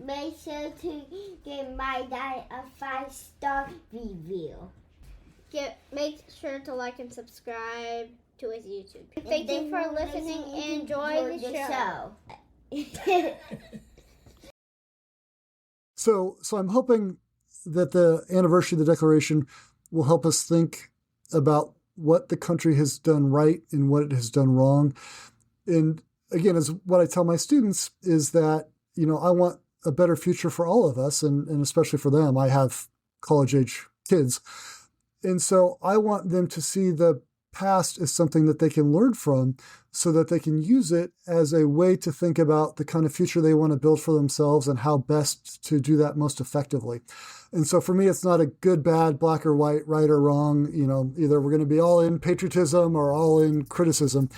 make sure to give my dad a 5-star review. Make sure to like and subscribe to his YouTube. Thank you for listening and enjoy the show. So I'm hoping that the anniversary of the Declaration will help us think about what the country has done right and what it has done wrong. And again, as what I tell my students is that, I want a better future for all of us, and especially for them. I have college-age kids. And so I want them to see the past as something that they can learn from so that they can use it as a way to think about the kind of future they want to build for themselves and how best to do that most effectively. And so for me, it's not a good, bad, black or white, right or wrong. Either we're going to be all in patriotism or all in criticism.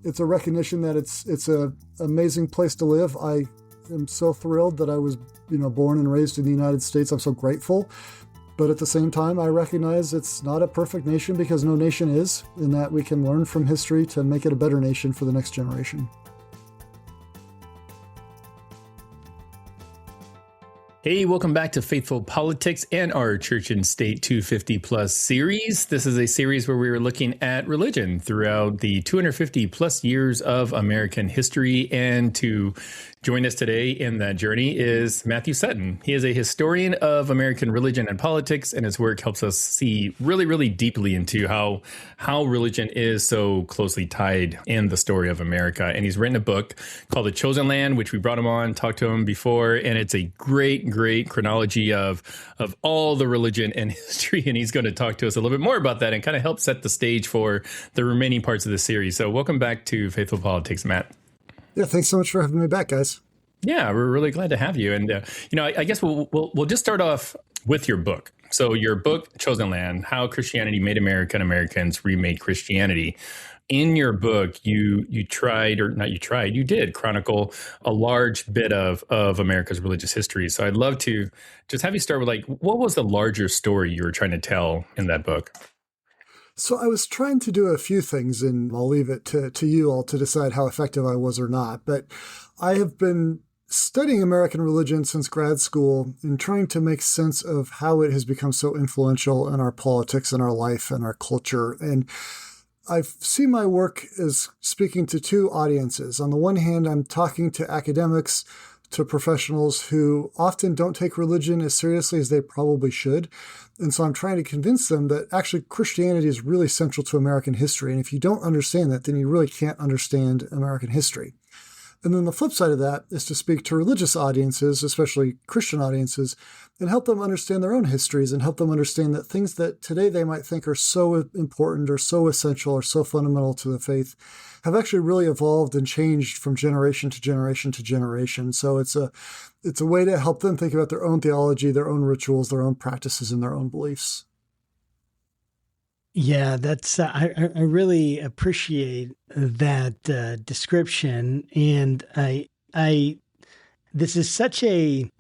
It's a recognition that it's an amazing place to live. I am so thrilled that I was, born and raised in the United States. I'm so grateful. But at the same time, I recognize it's not a perfect nation because no nation is, and that we can learn from history to make it a better nation for the next generation. Hey, welcome back to Faithful Politics and our Church and State 250 Plus series. This is a series where we are looking at religion throughout the 250 plus years of American history. And to join us today in that journey is Matthew Sutton. He is a historian of American religion and politics, and his work helps us see really, really deeply into how religion is so closely tied in the story of America. And he's written a book called The Chosen Land, which we brought him on, talked to him before, and it's a great chronology of all the religion and history. And he's going to talk to us a little bit more about that and kind of help set the stage for the remaining parts of the series. So welcome back to Faithful Politics, Matt. Yeah, thanks so much for having me back, guys. Yeah, we're really glad to have you. And, I guess we'll just start off with your book. So your book, Chosen Land, How Christianity Made America and Americans Remade Christianity. In your book, you did chronicle a large bit of America's religious history. So I'd love to just have you start with, what was the larger story you were trying to tell in that book? So I was trying to do a few things, and I'll leave it to you all to decide how effective I was or not. But I have been studying American religion since grad school and trying to make sense of how it has become so influential in our politics and our life and our culture. And I see my work as speaking to two audiences. On the one hand, I'm talking to academics, to professionals who often don't take religion as seriously as they probably should. And so I'm trying to convince them that actually Christianity is really central to American history. And if you don't understand that, then you really can't understand American history. And then the flip side of that is to speak to religious audiences, especially Christian audiences, and help them understand their own histories and help them understand that things that today they might think are so important or so essential or so fundamental to the faith have actually really evolved and changed from generation to generation to generation. So it's a way to help them think about their own theology, their own rituals, their own practices, and their own beliefs. Yeah, that's I really appreciate that description, and I this is such a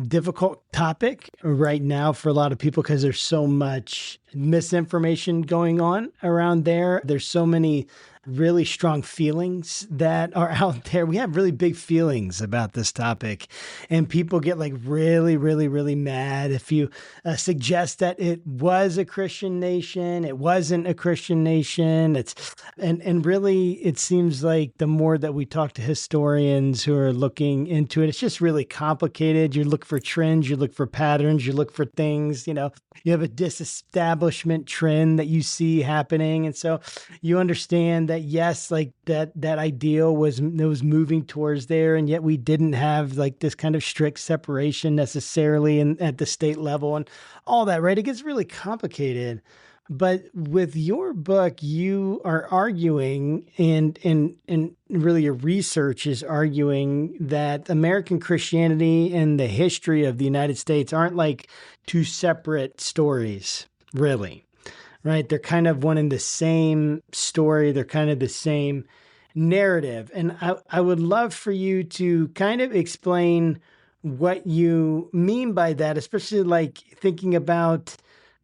difficult topic right now for a lot of people because there's so much misinformation going on around there. There's so many really strong feelings that are out there. We have really big feelings about this topic, and people get really, really, really mad if you suggest that it was a Christian nation. It wasn't a Christian nation. And really, it seems like the more that we talk to historians who are looking into it, it's just really complicated. You look for trends, you look for patterns, you look for things, you have a disestablishment trend that you see happening. And so you understand that, yes, like that ideal was moving towards there. And yet we didn't have like this kind of strict separation necessarily at the state level and all that, right? It gets really complicated. But with your book, you are arguing and really your research is arguing that American Christianity and the history of the United States aren't like two separate stories, really, right? They're kind of one and the same story. They're kind of the same narrative. And I would love for you to kind of explain what you mean by that, especially like thinking about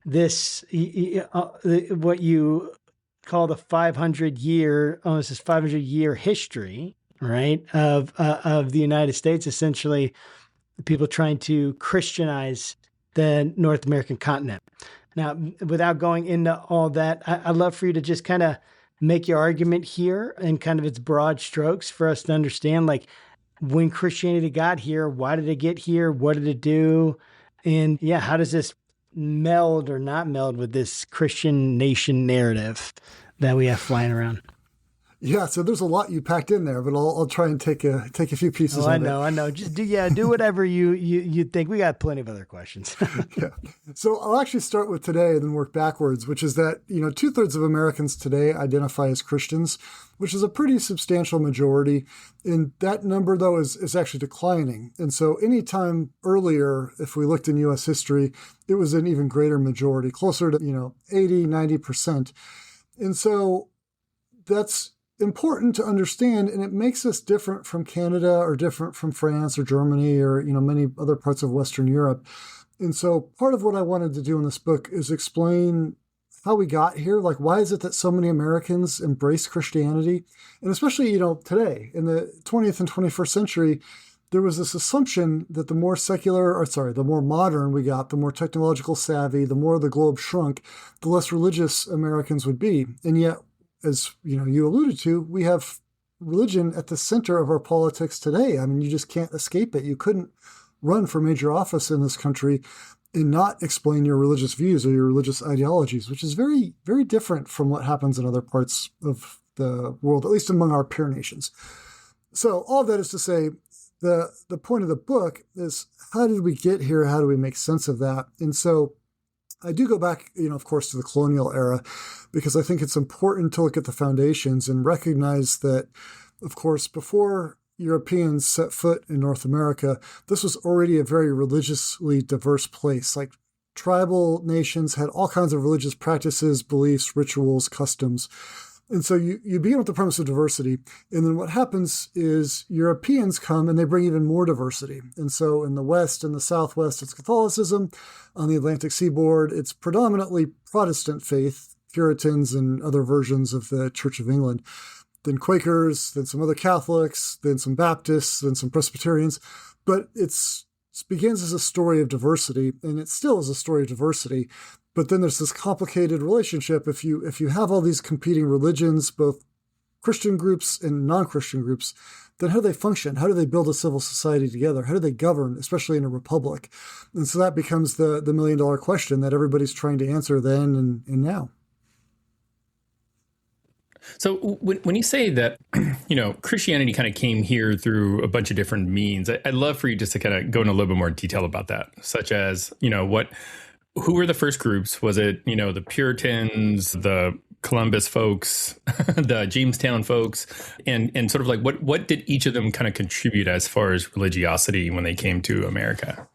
this, what you call the 500-year history, right, of the United States, essentially people trying to Christianize the North American continent. Now, without going into all that, I'd love for you to just kind of make your argument here in kind of its broad strokes for us to understand, like, when Christianity got here, why did it get here? What did it do? And yeah, how does this meld or not meld with this Christian nation narrative that we have flying around? Yeah, so there's a lot you packed in there, but I'll try and take a few pieces. I know. Just do whatever you think. We got plenty of other questions. Yeah. So I'll actually start with today and then work backwards, which is that 2/3 of Americans today identify as Christians, which is a pretty substantial majority. And that number, though, is actually declining. And so any time earlier, if we looked in U.S. history, it was an even greater majority, closer to 80, 90%. And so that's important to understand, and it makes us different from Canada or different from France or Germany or many other parts of Western Europe. And so part of what I wanted to do in this book is explain how we got here. Like, why is it that so many Americans embrace Christianity? And especially, today in the 20th and 21st century, there was this assumption that the more modern we got, the more technological savvy, the more the globe shrunk, the less religious Americans would be. And yet, as you alluded to, we have religion at the center of our politics today. I mean, you just can't escape it. You couldn't run for major office in this country and not explain your religious views or your religious ideologies, which is very, very different from what happens in other parts of the world, at least among our peer nations. So all of that is to say, the point of the book is, how did we get here? How do we make sense of that? And so I do go back, of course, to the colonial era, because I think it's important to look at the foundations and recognize that, of course, before Europeans set foot in North America, this was already a very religiously diverse place. Like, tribal nations had all kinds of religious practices, beliefs, rituals, customs. And so you begin with the premise of diversity. And then what happens is Europeans come and they bring even more diversity. And so in the West and the Southwest, it's Catholicism. On the Atlantic seaboard, it's predominantly Protestant faith, Puritans and other versions of the Church of England. Then Quakers, then some other Catholics, then some Baptists, then some Presbyterians. But it begins as a story of diversity, and it still is a story of diversity. But then there's this complicated relationship. If you have all these competing religions, both Christian groups and non-Christian groups, then how do they function? How do they build a civil society together? How do they govern, especially in a republic? And so that becomes the million-dollar question that everybody's trying to answer then and now. So when you say that, Christianity kind of came here through a bunch of different means, I'd love for you just to kind of go into a little bit more detail about that, such as, who were the first groups? Was it, the Puritans, the Columbus folks, the Jamestown folks, and sort of like what did each of them kind of contribute as far as religiosity when they came to America?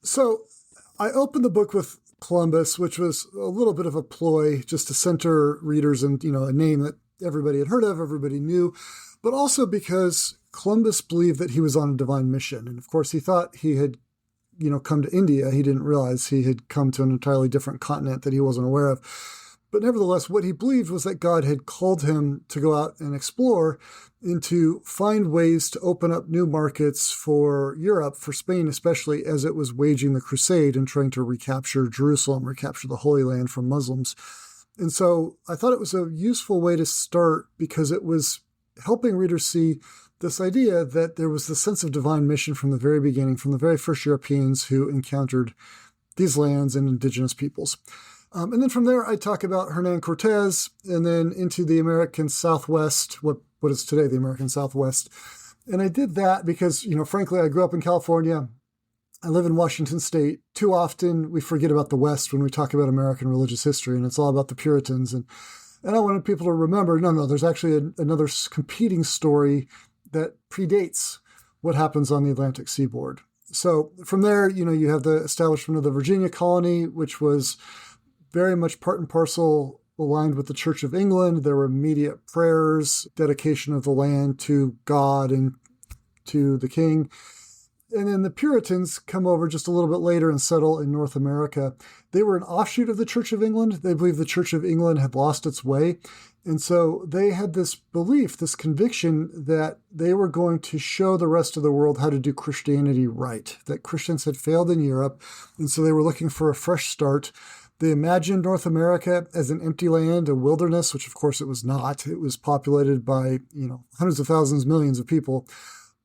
So I opened the book with Columbus, which was a little bit of a ploy just to center readers in, a name that everybody had heard of, everybody knew, but also because Columbus believed that he was on a divine mission. And of course, he thought he had come to India. He didn't realize he had come to an entirely different continent that he wasn't aware of. But nevertheless, what he believed was that God had called him to go out and explore and to find ways to open up new markets for Europe, for Spain especially, as it was waging the crusade and trying to recapture Jerusalem, recapture the Holy Land from Muslims. And so I thought it was a useful way to start because it was helping readers see this idea that there was this sense of divine mission from the very beginning, from the very first Europeans who encountered these lands and indigenous peoples. And then from there, I talk about Hernan Cortez and then into the American Southwest, what is today the American Southwest. And I did that because, frankly, I grew up in California. I live in Washington State. Too often we forget about the West when we talk about American religious history, and it's all about the Puritans. And I wanted people to remember, no, there's actually another competing story that predates what happens on the Atlantic seaboard. So from there, you have the establishment of the Virginia colony, which was very much part and parcel aligned with the Church of England. There were immediate prayers, dedication of the land to God and to the king. And then the Puritans come over just a little bit later and settle in North America. They were an offshoot of the Church of England. They believed the Church of England had lost its way. And so they had this belief, this conviction that they were going to show the rest of the world how to do Christianity right, that Christians had failed in Europe. And so they were looking for a fresh start. They imagined North America as an empty land, a wilderness, which of course it was not. It was populated by, hundreds of thousands, millions of people.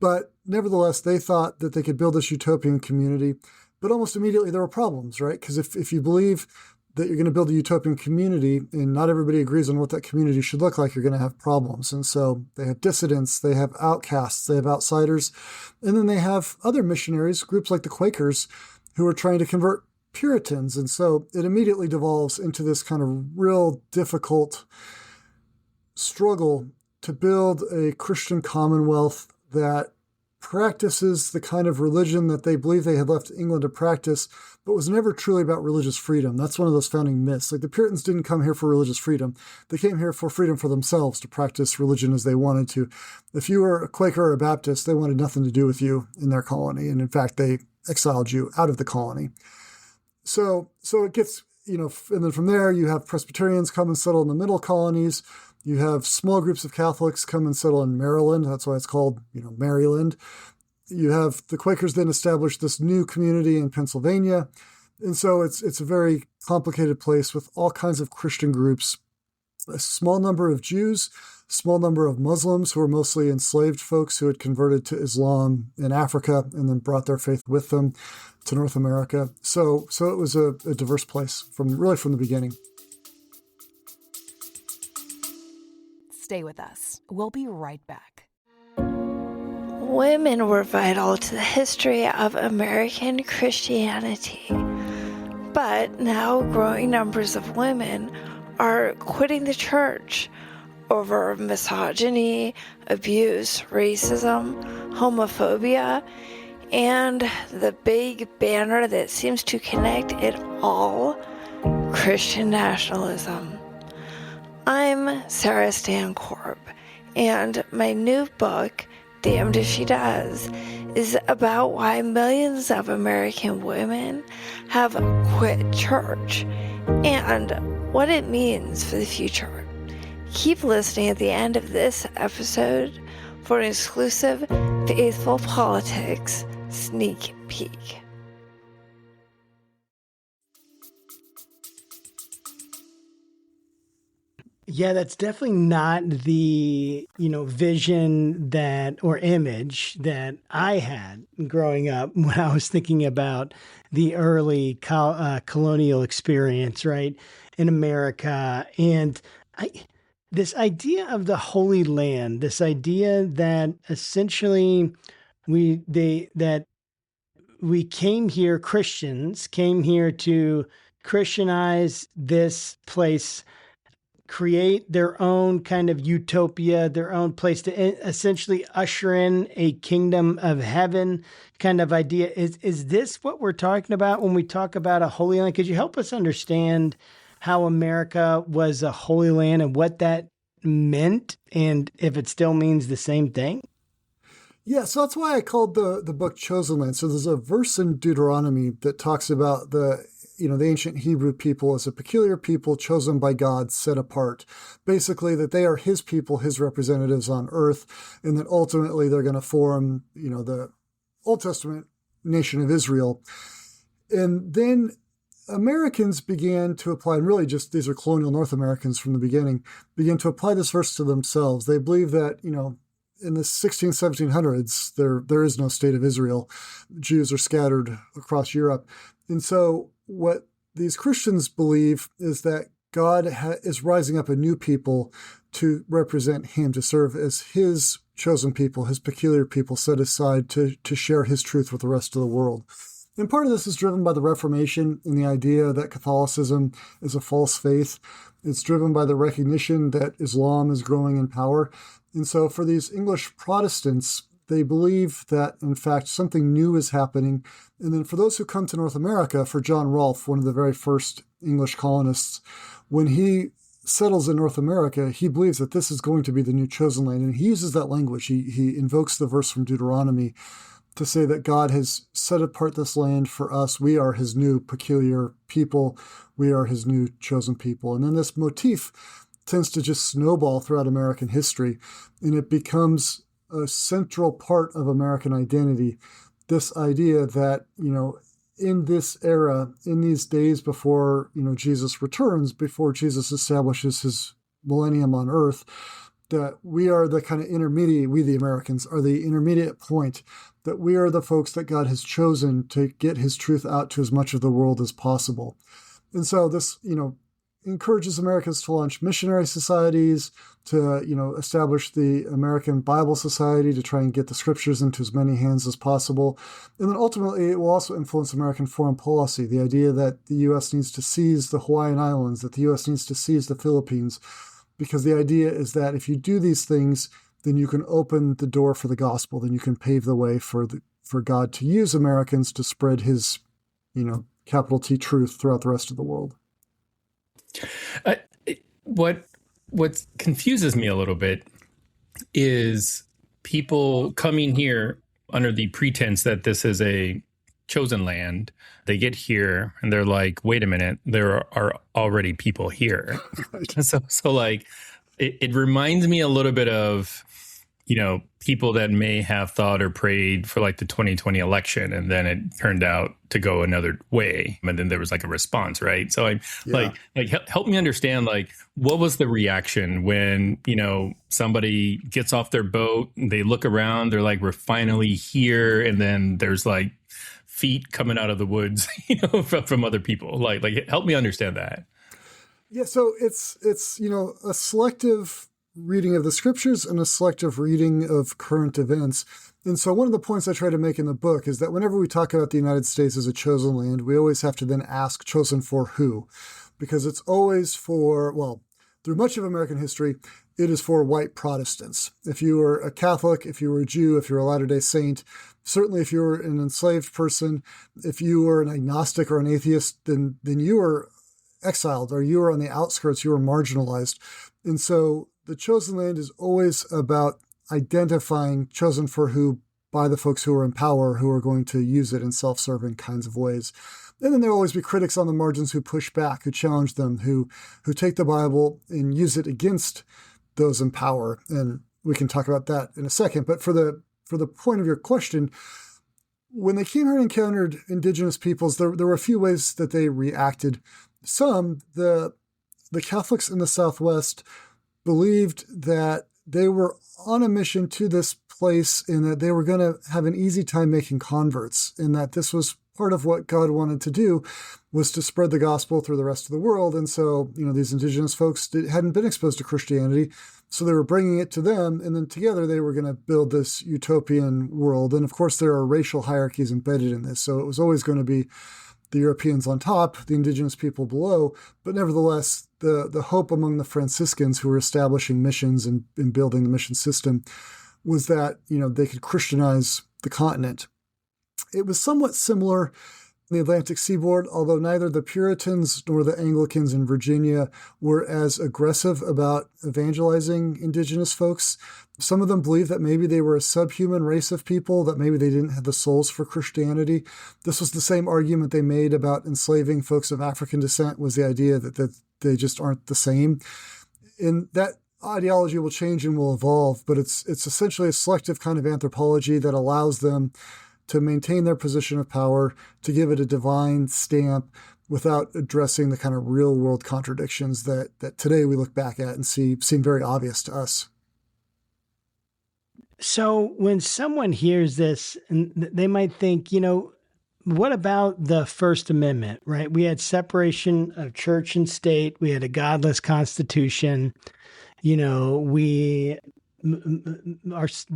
But nevertheless, they thought that they could build this utopian community. But almost immediately there were problems, right? Because if you believe that you're going to build a utopian community and not everybody agrees on what that community should look like, you're going to have problems. And so they have dissidents, they have outcasts, they have outsiders. And then they have other missionaries, groups like the Quakers, who are trying to convert Puritans. And so it immediately devolves into this kind of real difficult struggle to build a Christian commonwealth that practices the kind of religion that they believe they had left England to practice, but was never truly about religious freedom. That's one of those founding myths. Like the Puritans didn't come here for religious freedom. They came here for freedom for themselves to practice religion as they wanted to. If you were a Quaker or a Baptist, they wanted nothing to do with you in their colony. And in fact, they exiled you out of the colony. So it gets, and then from there you have Presbyterians come and settle in the middle colonies. You have small groups of Catholics come and settle in Maryland. That's why it's called, Maryland. You have the Quakers then establish this new community in Pennsylvania. And so it's a very complicated place with all kinds of Christian groups, a small number of Jews, small number of Muslims who were mostly enslaved folks who had converted to Islam in Africa and then brought their faith with them to North America. So it was a diverse place from the beginning. Stay with us. We'll be right back. Women were vital to the history of American Christianity. But now growing numbers of women are quitting the church over misogyny, abuse, racism, homophobia, and the big banner that seems to connect it all, Christian nationalism. I'm Sarah Stancorp, and my new book, Damned If She Does, is about why millions of American women have quit church and what it means for the future. Keep listening at the end of this episode for an exclusive Faithful Politics sneak peek. Yeah, that's definitely not the, vision or image that I had growing up when I was thinking about the early colonial experience, right, in America. And this idea of the Holy Land, this idea that essentially we came here, Christians came here to Christianize this place, create their own kind of utopia, their own place to essentially usher in a kingdom of heaven kind of idea. Is this what we're talking about when we talk about a holy land? Could you help us understand how America was a holy land and what that meant, and if it still means the same thing? Yeah, so that's why I called the book Chosen Land. So there's a verse in Deuteronomy that talks about the ancient Hebrew people as a peculiar people chosen by God, set apart. Basically, that they are his people, his representatives on earth, and that ultimately they're going to form, the Old Testament nation of Israel. And then Americans began to apply, and really just these are colonial North Americans from the beginning, began to apply this verse to themselves. They believe that, in the 1700s, there is no state of Israel. Jews are scattered across Europe. And so what these Christians believe is that God is rising up a new people to represent him, to serve as his chosen people, his peculiar people set aside to share his truth with the rest of the world. And part of this is driven by the Reformation and the idea that Catholicism is a false faith. It's driven by the recognition that Islam is growing in power. And so for these English Protestants, they believe that, in fact, something new is happening. And then for those who come to North America, for John Rolfe, one of the very first English colonists, when he settles in North America, he believes that this is going to be the new chosen land. And he uses that language. He invokes the verse from Deuteronomy to say that God has set apart this land for us. We are his new peculiar people. We are his new chosen people. And then this motif tends to just snowball throughout American history, and it becomes a central part of American identity. This idea that, in this era, in these days before, Jesus returns, before Jesus establishes his millennium on earth, that we are the kind of intermediate, we the Americans are the intermediate point, that we are the folks that God has chosen to get his truth out to as much of the world as possible. And so this, encourages Americans to launch missionary societies, to, establish the American Bible Society to try and get the scriptures into as many hands as possible. And then ultimately, it will also influence American foreign policy, the idea that the U.S. needs to seize the Hawaiian Islands, that the U.S. needs to seize the Philippines, because the idea is that if you do these things, then you can open the door for the gospel, then you can pave the way for God to use Americans to spread his, capital T truth throughout the rest of the world. What confuses me a little bit is people coming here under the pretense that this is a chosen land. They get here and they're like, wait a minute, there are already people here. So like, it reminds me a little bit of, people that may have thought or prayed for like the 2020 election, and then it turned out to go another way. And then there was like a response, right? So I'm like, help me understand, like, what was the reaction when, somebody gets off their boat, they look around, they're like, we're finally here. And then there's like feet coming out of the woods, from other people. Like, help me understand that. Yeah. So it's, a selective reading of the scriptures and a selective reading of current events. And so one of the points I try to make in the book is that whenever we talk about the United States as a chosen land, we always have to then ask, chosen for who? Because it's always through much of American history, it is for white Protestants. If you were a Catholic, if you were a Jew, if you were a Latter-day Saint, certainly if you were an enslaved person, if you were an agnostic or an atheist, then you were exiled, or you were on the outskirts, you were marginalized. And so the chosen land is always about identifying chosen for who by the folks who are in power, who are going to use it in self-serving kinds of ways. And then there'll always be critics on the margins who push back, who challenge them, who take the Bible and use it against those in power. And we can talk about that in a second. But for the point of your question, when they came here and encountered indigenous peoples, there were a few ways that they reacted. Some, the Catholics in the Southwest, believed that they were on a mission to this place and that they were going to have an easy time making converts, and that this was part of what God wanted to do, was to spread the gospel through the rest of the world. And so, these indigenous folks hadn't been exposed to Christianity, so they were bringing it to them, and then together they were going to build this utopian world. And of course, there are racial hierarchies embedded in this, so it was always going to be the Europeans on top, the indigenous people below. But nevertheless, the hope among the Franciscans who were establishing missions and building the mission system was that, they could Christianize the continent. It was somewhat similar in the Atlantic seaboard, although neither the Puritans nor the Anglicans in Virginia were as aggressive about evangelizing indigenous folks. Some of them believed that maybe they were a subhuman race of people, that maybe they didn't have the souls for Christianity. This was the same argument they made about enslaving folks of African descent, was the idea that they just aren't the same. And that ideology will change and will evolve, but it's essentially a selective kind of anthropology that allows them to maintain their position of power, to give it a divine stamp without addressing the kind of real world contradictions that today we look back at and seem very obvious to us. So when someone hears this, and they might think, what about the First Amendment, right? We had separation of church and state. We had a godless constitution. The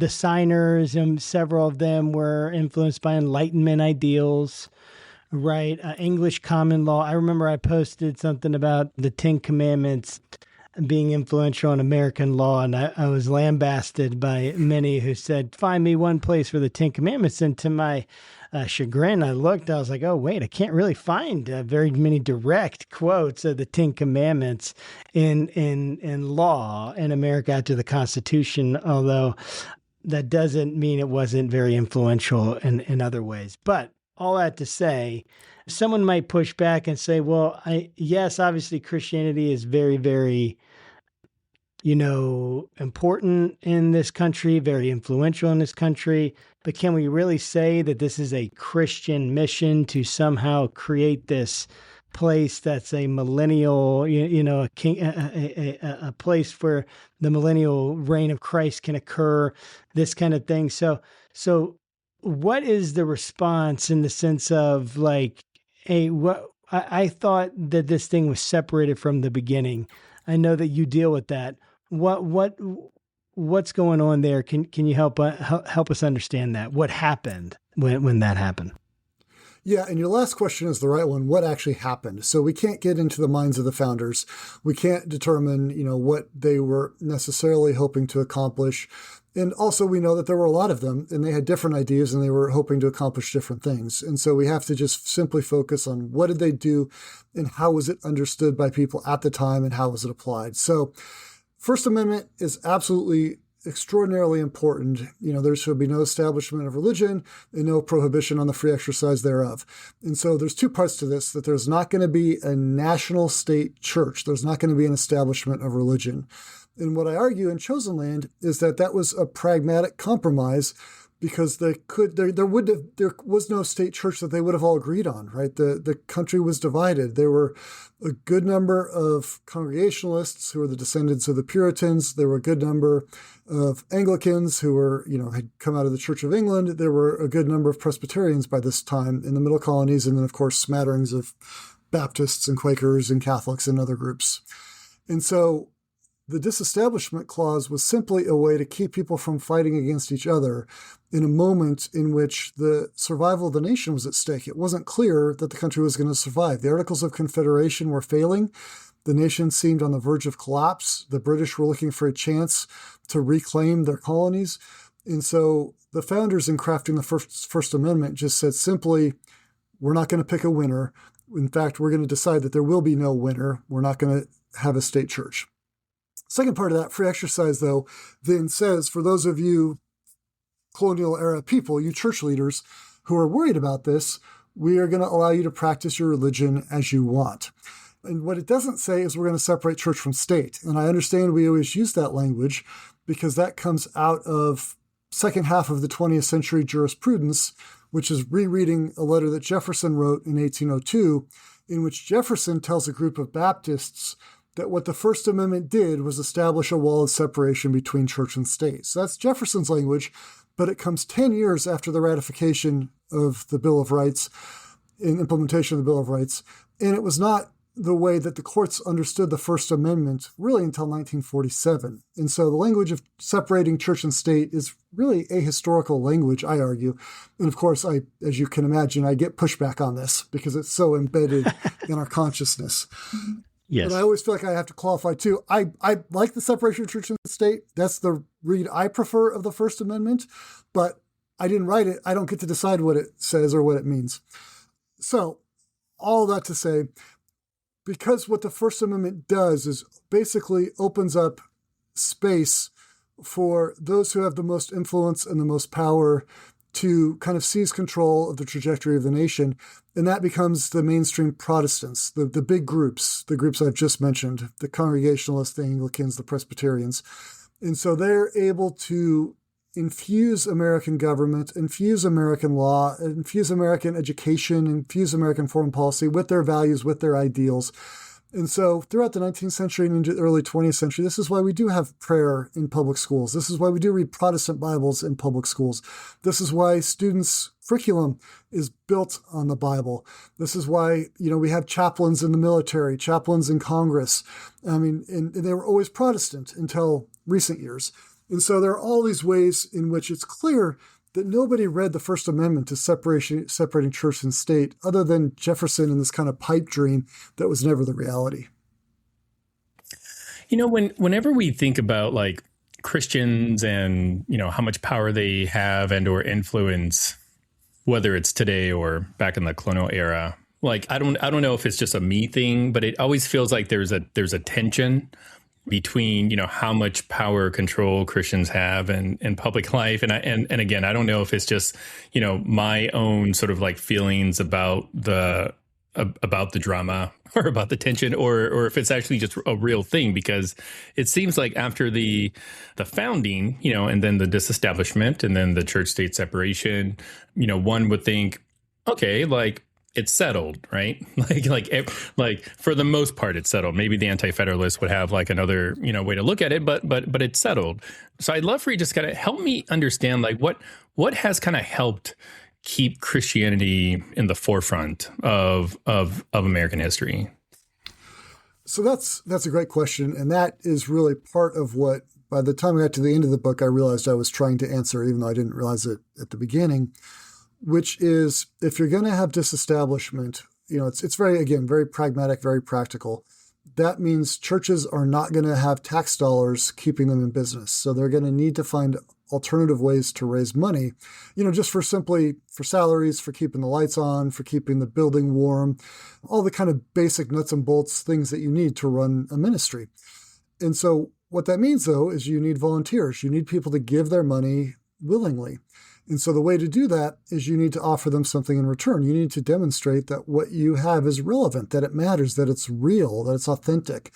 signers, and several of them were influenced by Enlightenment ideals, right? English common law. I remember I posted something about the Ten Commandments being influential in American law, and I was lambasted by many who said, find me one place for the Ten Commandments. And to my chagrin, I looked, I was like, oh, wait, I can't really find very many direct quotes of the Ten Commandments in law in America after the Constitution, although that doesn't mean it wasn't very influential in other ways. But all that to say, someone might push back and say, well, yes, obviously Christianity is very, very, important in this country, very influential in this country. But can we really say that this is a Christian mission to somehow create this place that's a millennial, a place where the millennial reign of Christ can occur, this kind of thing? So what is the response in the sense of like, hey, I thought that this thing was separated from the beginning. I know that you deal with that. What's going on there? Can you help us understand that? What happened when that happened? Yeah, and your last question is the right one. What actually happened? So we can't get into the minds of the founders. We can't determine, what they were necessarily hoping to accomplish. And also we know that there were a lot of them, and they had different ideas, and they were hoping to accomplish different things. And so we have to just simply focus on what did they do, and how was it understood by people at the time, and how was it applied. So First Amendment is absolutely extraordinarily important. There should be no establishment of religion and no prohibition on the free exercise thereof. And so there's two parts to this, that there's not going to be a national state church. There's not going to be an establishment of religion. And what I argue in Chosen Land is that was a pragmatic compromise, because there was no state church that they would have all agreed on, right? The country was divided. There were a good number of Congregationalists who were the descendants of the Puritans. There were a good number of Anglicans who were, had come out of the Church of England. There were a good number of Presbyterians by this time in the Middle Colonies, and then, of course, smatterings of Baptists and Quakers and Catholics and other groups. And so the disestablishment clause was simply a way to keep people from fighting against each other in a moment in which the survival of the nation was at stake. It wasn't clear that the country was going to survive. The Articles of Confederation were failing. The nation seemed on the verge of collapse. The British were looking for a chance to reclaim their colonies. And so the founders, in crafting the First Amendment, just said simply, we're not going to pick a winner. In fact, we're going to decide that there will be no winner. We're not going to have a state church. Second part of that, free exercise, though, then says, for those of you colonial era people, you church leaders who are worried about this, we are going to allow you to practice your religion as you want. And what it doesn't say is we're going to separate church from state. And I understand we always use that language because that comes out of second half of the 20th century jurisprudence, which is rereading a letter that Jefferson wrote in 1802, in which Jefferson tells a group of Baptists that what the First Amendment did was establish a wall of separation between church and state. So that's Jefferson's language, but it comes 10 years after the ratification of the Bill of Rights, in implementation of the Bill of Rights. And it was not the way that the courts understood the First Amendment really until 1947. And so the language of separating church and state is really ahistorical language, I argue. And of course, as you can imagine, I get pushback on this because it's so embedded in our consciousness. Yes. But I always feel like I have to qualify too. I like the separation of church and state. That's the read I prefer of the First Amendment, but I didn't write it. I don't get to decide what it says or what it means. So all that to say, because what the First Amendment does is basically opens up space for those who have the most influence and the most power to kind of seize control of the trajectory of the nation. And that becomes the mainstream Protestants, the big groups, the groups I've just mentioned, the Congregationalists, the Anglicans, the Presbyterians. And so they're able to infuse American government, infuse American law, infuse American education, infuse American foreign policy with their values, with their ideals. And so throughout the 19th century and into the early 20th century, this is why we do have prayer in public schools. This is why we do read Protestant Bibles in public schools. This is why students' curriculum is built on the Bible. This is why, we have chaplains in the military, chaplains in Congress. And they were always Protestant until recent years. And so there are all these ways in which it's clear that nobody read the First Amendment to separating church and state other than Jefferson and this kind of pipe dream that was never the reality. Whenever we think about like Christians and, how much power they have and or influence, whether it's today or back in the colonial era, like I don't know if it's just a me thing, but it always feels like there's a tension between, how much power control Christians have in public life. And again, I don't know if it's just, my own sort of like feelings about the drama or about the tension, or if it's actually just a real thing, because it seems like after the founding, and then the disestablishment and then the church state separation, one would think, okay, like it's settled, right? like for the most part, it's settled. Maybe the Anti-Federalists would have like another, way to look at it, but it's settled. So I'd love for you to just kind of help me understand, like what has kind of helped keep Christianity in the forefront of American history? So that's a great question. And that is really part of what, by the time I got to the end of the book, I realized I was trying to answer, even though I didn't realize it at the beginning, which is, if you're going to have disestablishment, it's very pragmatic, very practical. That means churches are not going to have tax dollars keeping them in business. So they're going to need to find alternative ways to raise money, just for salaries, for keeping the lights on, for keeping the building warm, all the kind of basic nuts and bolts things that you need to run a ministry. And so what that means, though, is you need volunteers. You need people to give their money willingly. And so the way to do that is you need to offer them something in return. You need to demonstrate that what you have is relevant, that it matters, that it's real, that it's authentic.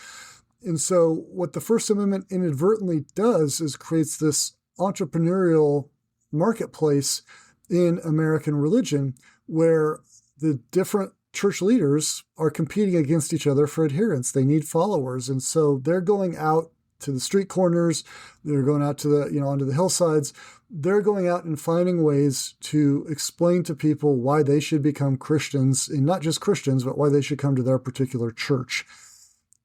And so what the First Amendment inadvertently does is creates this entrepreneurial marketplace in American religion where the different church leaders are competing against each other for adherents. They need followers. And so they're going out to the street corners, they're going out to the, onto the hillsides. They're going out and finding ways to explain to people why they should become Christians, and not just Christians, but why they should come to their particular church.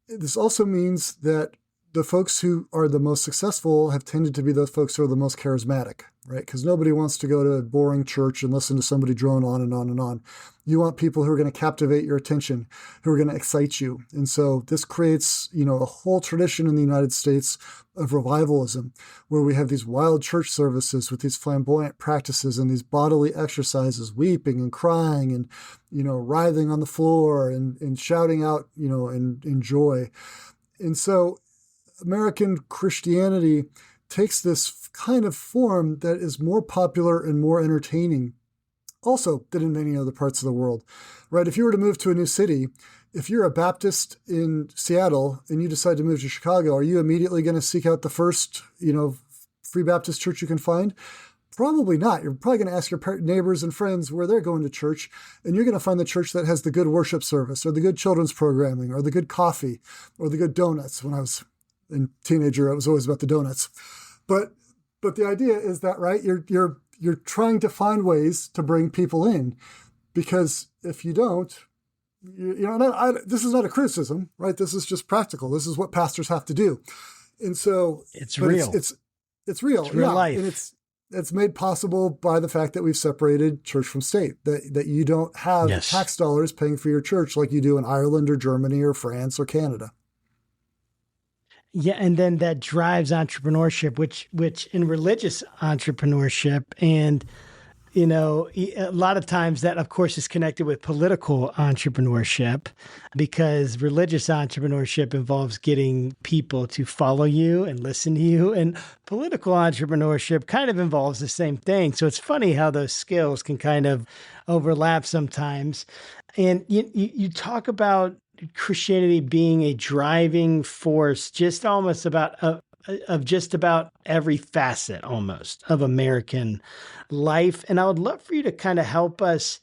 This also means that the folks who are the most successful have tended to be those folks who are the most charismatic, right? Because nobody wants to go to a boring church and listen to somebody drone on and on and on. You want people who are going to captivate your attention, who are going to excite you. And so this creates, a whole tradition in the United States of revivalism, where we have these wild church services with these flamboyant practices and these bodily exercises, weeping and crying and, writhing on the floor and shouting out, in joy. And so American Christianity takes this kind of form that is more popular and more entertaining also than in many other parts of the world, right? If you were to move to a new city, if you're a Baptist in Seattle and you decide to move to Chicago, are you immediately going to seek out the first, Free Baptist church you can find? Probably not. You're probably going to ask your neighbors and friends where they're going to church, and you're going to find the church that has the good worship service or the good children's programming or the good coffee or the good donuts. When I was a teenager, it was always about the donuts. But the idea is that, right, you're trying to find ways to bring people in, because if you don't, this is not a criticism, right? This is just practical. This is what pastors have to do. And so it's real. It's real. It's real life. And it's made possible by the fact that we've separated church from state, that you don't have tax dollars paying for your church like you do in Ireland or Germany or France or Canada. Yeah, and then that drives entrepreneurship, which in religious entrepreneurship, and a lot of times that, of course, is connected with political entrepreneurship, because religious entrepreneurship involves getting people to follow you and listen to you, and political entrepreneurship kind of involves the same thing. So it's funny how those skills can kind of overlap sometimes. And you talk about Christianity being a driving force, just almost about just about every facet almost of American life. And I would love for you to kind of help us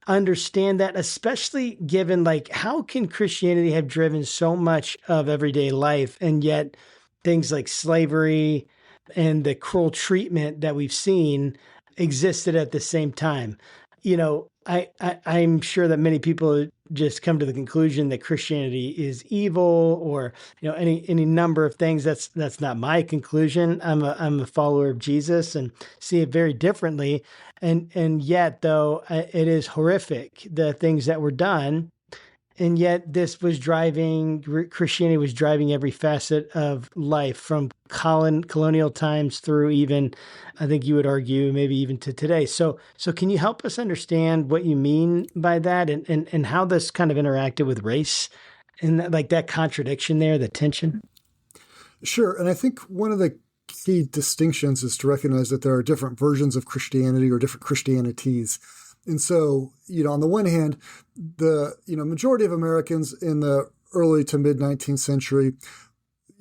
understand that, especially given how can Christianity have driven so much of everyday life, and yet things like slavery and the cruel treatment that we've seen existed at the same time. I'm sure that many people just come to the conclusion that Christianity is evil, or any number of things. That's not my conclusion. I'm a follower of Jesus and see it very differently. And yet, though, it is horrific, the things that were done. And yet Christianity was driving every facet of life, from colonial times through even, I think you would argue, maybe even to today. So can you help us understand what you mean by that, and how this kind of interacted with race, and that contradiction there, the tension? Sure. And I think one of the key distinctions is to recognize that there are different versions of Christianity or different Christianities. And so, on the one hand, the, majority of Americans in the early to mid 19th century,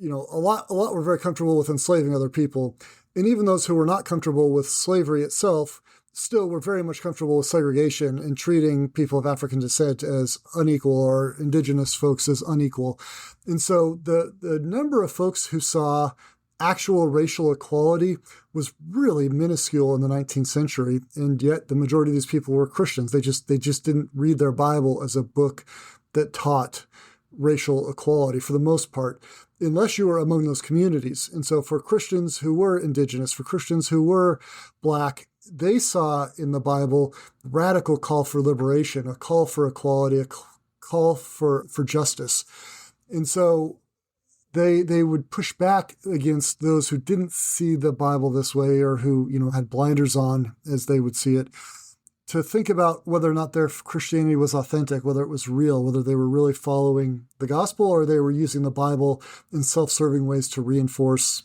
a lot were very comfortable with enslaving other people. And even those who were not comfortable with slavery itself still were very much comfortable with segregation and treating people of African descent as unequal or indigenous folks as unequal. And so the number of folks who saw actual racial equality was really minuscule in the 19th century. And yet the majority of these people were Christians. They just didn't read their Bible as a book that taught racial equality for the most part, unless you were among those communities. And so for Christians who were indigenous, for Christians who were Black, they saw in the Bible radical call for liberation, a call for equality, a call for justice. And so they would push back against those who didn't see the Bible this way, or who, had blinders on as they would see it, to think about whether or not their Christianity was authentic, whether it was real, whether they were really following the gospel, or they were using the Bible in self-serving ways to reinforce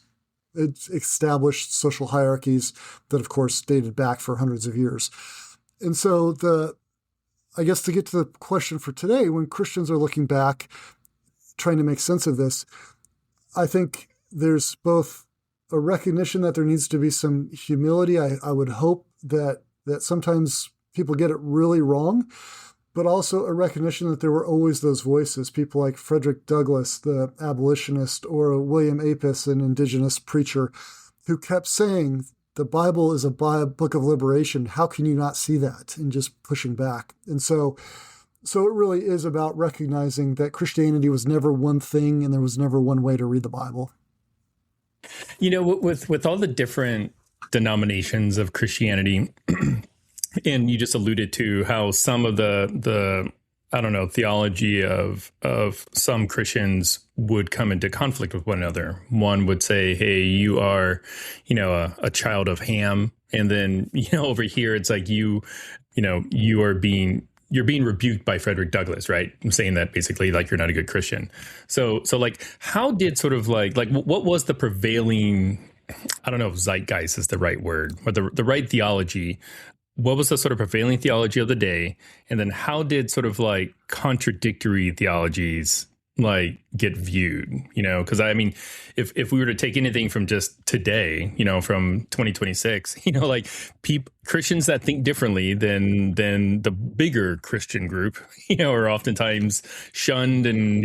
established social hierarchies that, of course, dated back for hundreds of years. And so I guess to get to the question for today, when Christians are looking back, trying to make sense of this, I think there's both a recognition that there needs to be some humility. I would hope that sometimes people get it really wrong, but also a recognition that there were always those voices, people like Frederick Douglass, the abolitionist, or William Apis, an indigenous preacher, who kept saying, the Bible is a book of liberation. How can you not see that? And just pushing back. And so it really is about recognizing that Christianity was never one thing and there was never one way to read the Bible. With all the different denominations of Christianity, and you just alluded to how some of the theology of some Christians would come into conflict with one another. One would say, hey, you are, a child of Ham. And then, over here, it's like you're being rebuked by Frederick Douglass, right? I'm saying that basically like you're not a good Christian. So like, how did sort of like what was the prevailing, I don't know if zeitgeist is the right word, but the right theology? What was the sort of prevailing theology of the day? And then how did sort of like contradictory theologies like get viewed? Because I mean, if we were to take anything from just today, from 2026, Christians that think differently than the bigger Christian group, are oftentimes shunned and,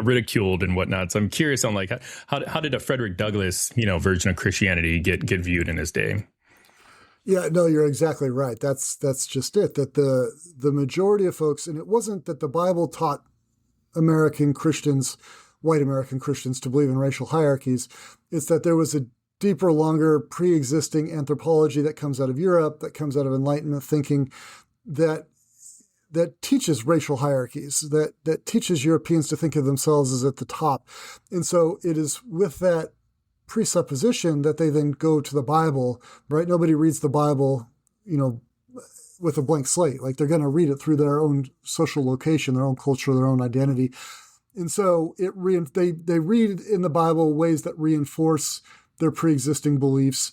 ridiculed and whatnot. So I'm curious on like, how did a Frederick Douglass, version of Christianity get viewed in his day? Yeah, no, you're exactly right. That's just it, that the majority of folks, and it wasn't that the Bible taught American Christians, white American Christians, to believe in racial hierarchies. It's that there was a deeper, longer, pre-existing anthropology that comes out of Europe, that comes out of Enlightenment thinking, that teaches racial hierarchies, that teaches Europeans to think of themselves as at the top. And so it is with that presupposition that they then go to the Bible, right? Nobody reads the Bible, with a blank slate. Like, they're going to read it through their own social location, their own culture, their own identity. And so they read in the Bible ways that reinforce their pre-existing beliefs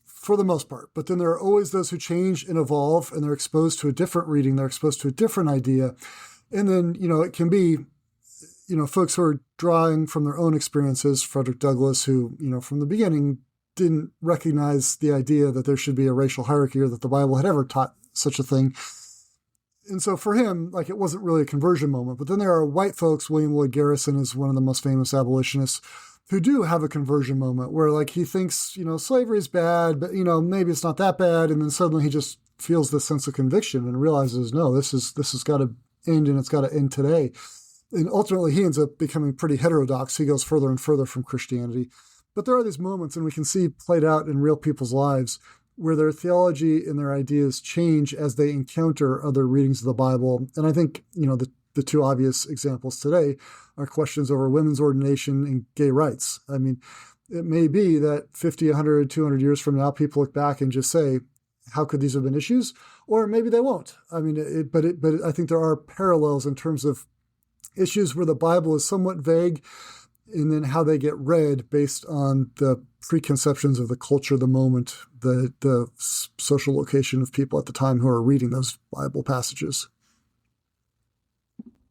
for the most part. But then there are always those who change and evolve, and they're exposed to a different reading, they're exposed to a different idea. And then, it can be folks who are drawing from their own experiences, Frederick Douglass, who, from the beginning didn't recognize the idea that there should be a racial hierarchy or that the Bible had ever taught such a thing. And so for him, like, it wasn't really a conversion moment. But then there are white folks, William Lloyd Garrison is one of the most famous abolitionists, who do have a conversion moment where, like, he thinks, slavery is bad, but, maybe it's not that bad. And then suddenly he just feels this sense of conviction and realizes, no, this has got to end, and it's got to end today. And ultimately, he ends up becoming pretty heterodox. He goes further and further from Christianity. But there are these moments, and we can see played out in real people's lives, where their theology and their ideas change as they encounter other readings of the Bible. And I think, the two obvious examples today are questions over women's ordination and gay rights. I mean, it may be that 50, 100, 200 years from now, people look back and just say, how could these have been issues? Or maybe they won't. I mean, but I think there are parallels in terms of issues where the Bible is somewhat vague and then how they get read based on the preconceptions of the culture, the moment, the social location of people at the time who are reading those Bible passages.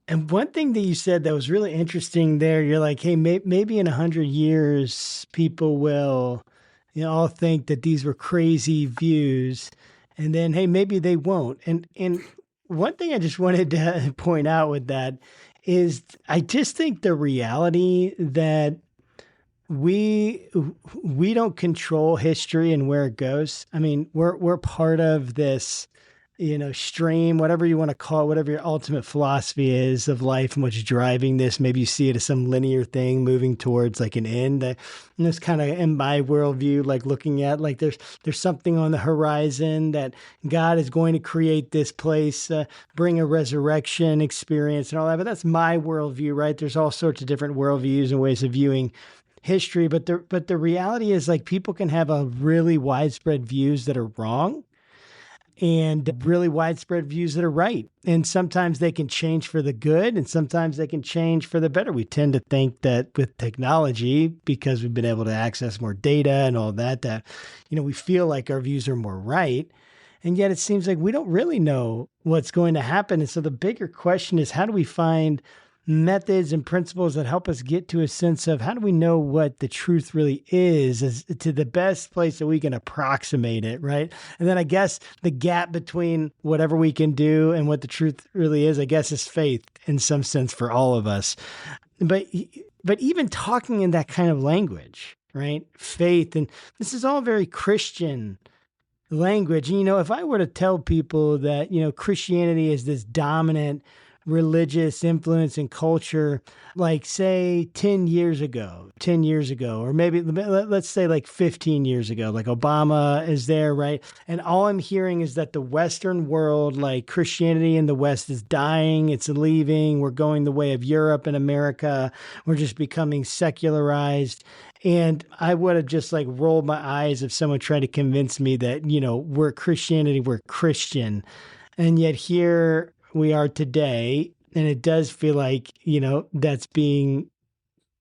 And one thing that you said that was really interesting there, you're like, hey, maybe in 100 years, people will, all think that these were crazy views. And then, hey, maybe they won't. And one thing I just wanted to point out with that is I just think the reality that we don't control history and where it goes. I mean, we're part of this, stream, whatever you want to call it, whatever your ultimate philosophy is of life and what's driving this. Maybe you see it as some linear thing moving towards like an end. And it's kind of in my worldview, like looking at like there's something on the horizon that God is going to create this place, bring a resurrection experience and all that. But that's my worldview, right? There's all sorts of different worldviews and ways of viewing history. But the reality is like people can have a really widespread views that are wrong, and really widespread views that are right. And sometimes they can change for the good, and sometimes they can change for the better. We tend to think that with technology, because we've been able to access more data and all that, we feel like our views are more right. And yet it seems like we don't really know what's going to happen. And so the bigger question is, how do we find methods and principles that help us get to a sense of how do we know what the truth really is as to the best place that we can approximate it, right? And then I guess the gap between whatever we can do and what the truth really is, I guess, is faith in some sense for all of us. But even talking in that kind of language, right? Faith, and this is all very Christian language. And, if I were to tell people that, Christianity is this dominant religious influence and culture, like say 10 years ago, or maybe let's say like 15 years ago, like Obama is there, right? And all I'm hearing is that the Western world, like Christianity in the West is dying, it's leaving, we're going the way of Europe and America, we're just becoming secularized. And I would have just like rolled my eyes if someone tried to convince me that, we're Christianity, we're Christian. And yet here we are today, and it does feel like,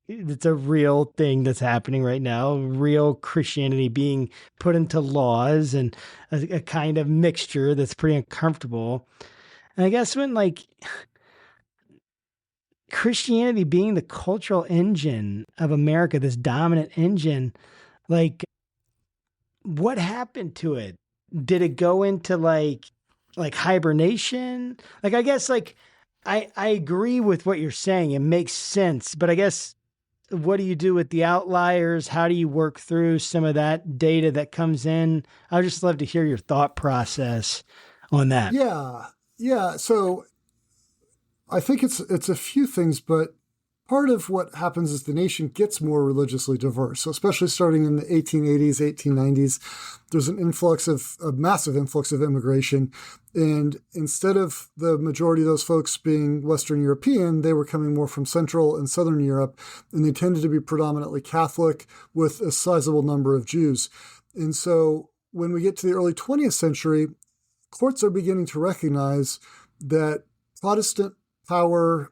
it's a real thing that's happening right now, real Christianity being put into laws and a kind of mixture that's pretty uncomfortable. And I guess when like Christianity being the cultural engine of America, this dominant engine, like what happened to it? Did it go into like hibernation? Like, I guess like, I agree with what you're saying. It makes sense, but I guess what do you do with the outliers? How do you work through some of that data that comes in? I'd just love to hear your thought process on that. Yeah. So I think it's a few things, but part of what happens is the nation gets more religiously diverse. So especially starting in the 1880s, 1890s, there's a massive influx of immigration. And instead of the majority of those folks being Western European, they were coming more from Central and Southern Europe, and they tended to be predominantly Catholic with a sizable number of Jews. And so when we get to the early 20th century, courts are beginning to recognize that Protestant power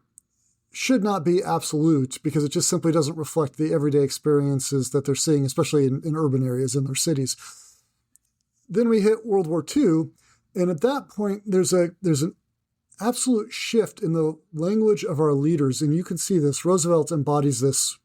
should not be absolute because it just simply doesn't reflect the everyday experiences that they're seeing, especially in urban areas in their cities. Then we hit World War II, and at that point, there's an absolute shift in the language of our leaders, and you can see this. Roosevelt embodies this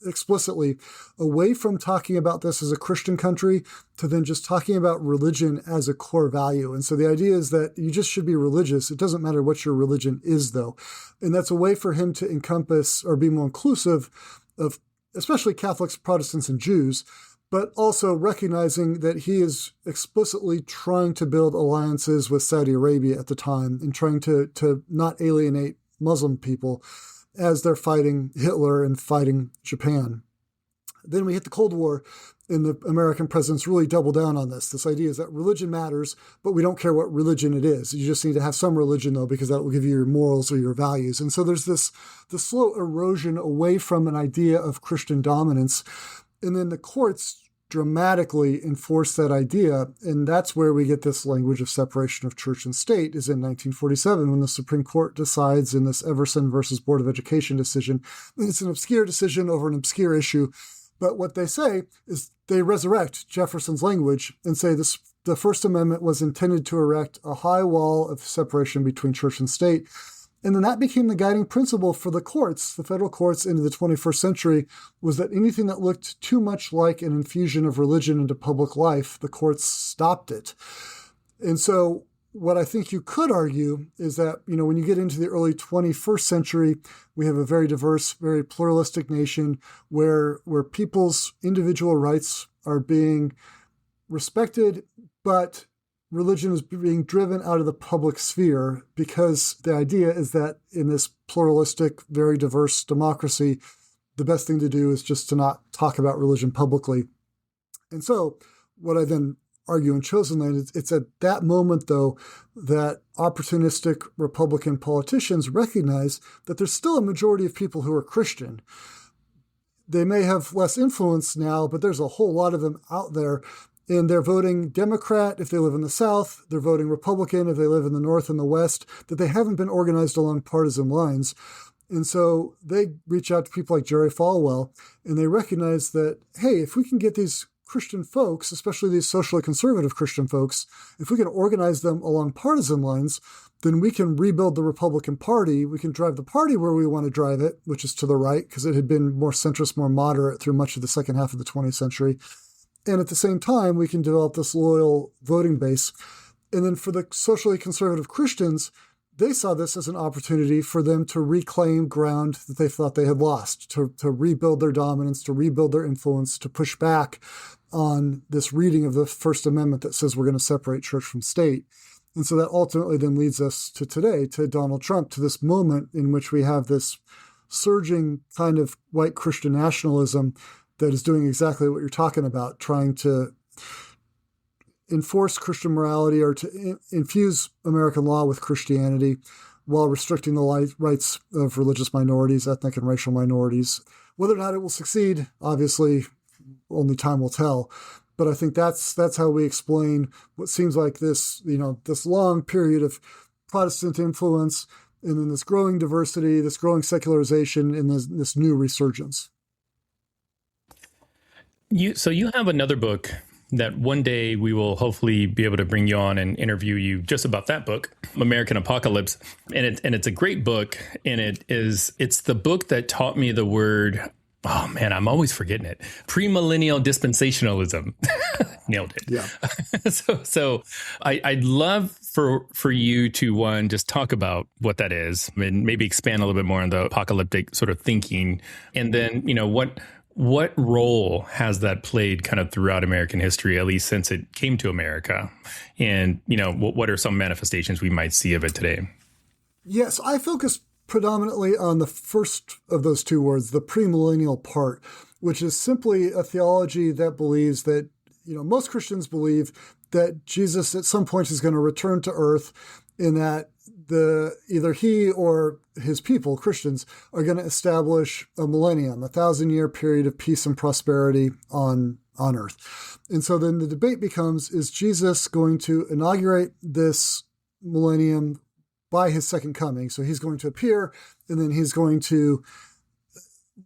explicitly, away from talking about this as a Christian country to then just talking about religion as a core value. And so the idea is that you just should be religious. It doesn't matter what your religion is, though. And that's a way for him to encompass or be more inclusive of especially Catholics, Protestants, and Jews, but also recognizing that he is explicitly trying to build alliances with Saudi Arabia at the time and trying to not alienate Muslim people as they're fighting Hitler and fighting Japan. Then we hit the Cold War, and the American presidents really double down on this. This idea is that religion matters, but we don't care what religion it is. You just need to have some religion, though, because that will give you your morals or your values. And so there's the slow erosion away from an idea of Christian dominance. And then the courts dramatically enforce that idea. And that's where we get this language of separation of church and state, is in 1947 when the Supreme Court decides in this Everson versus Board of Education decision. And it's an obscure decision over an obscure issue. But what they say is they resurrect Jefferson's language and say the First Amendment was intended to erect a high wall of separation between church and state. And then that became the guiding principle for the courts, the federal courts into the 21st century, was that anything that looked too much like an infusion of religion into public life, the courts stopped it. And so what I think you could argue is that, when you get into the early 21st century, we have a very diverse, very pluralistic nation where people's individual rights are being respected, but religion is being driven out of the public sphere, because the idea is that in this pluralistic, very diverse democracy, the best thing to do is just to not talk about religion publicly. And so what I then argue in Chosen Land, it's at that moment, though, that opportunistic Republican politicians recognize that there's still a majority of people who are Christian. They may have less influence now, but there's a whole lot of them out there. And they're voting Democrat if they live in the South. They're voting Republican if they live in the North and the West, that they haven't been organized along partisan lines. And so they reach out to people like Jerry Falwell, and they recognize that, hey, if we can get these Christian folks, especially these socially conservative Christian folks, if we can organize them along partisan lines, then we can rebuild the Republican Party. We can drive the party where we want to drive it, which is to the right, because it had been more centrist, more moderate through much of the second half of the 20th century. And at the same time, we can develop this loyal voting base. And then for the socially conservative Christians, they saw this as an opportunity for them to reclaim ground that they thought they had lost, to rebuild their dominance, to rebuild their influence, to push back on this reading of the First Amendment that says we're going to separate church from state. And so that ultimately then leads us to today, to Donald Trump, to this moment in which we have this surging kind of white Christian nationalism that is doing exactly what you're talking about, trying to enforce Christian morality or to infuse American law with Christianity while restricting the rights of religious minorities, ethnic and racial minorities. Whether or not it will succeed, obviously, only time will tell. But I think that's how we explain what seems like this long period of Protestant influence, and then this growing diversity, this growing secularization, and this new resurgence. So you have another book that one day we will hopefully be able to bring you on and interview you just about that book, American Apocalypse. And it's a great book. And it's the book that taught me the word, oh man, I'm always forgetting it, premillennial dispensationalism. Nailed it. Yeah. So I'd love for you to just talk about what that is and maybe expand a little bit more on the apocalyptic sort of thinking. And then, what role has that played kind of throughout American history, at least since it came to America? And, what are some manifestations we might see of it today? Yes, I focus predominantly on the first of those two words, the premillennial part, which is simply a theology that believes that, most Christians believe that Jesus at some point is going to return to earth, in that either he or his people, Christians, are going to establish a millennium, 1,000-year period of peace and prosperity on earth. And so then the debate becomes, is Jesus going to inaugurate this millennium by his second coming? So he's going to appear, and then he's going to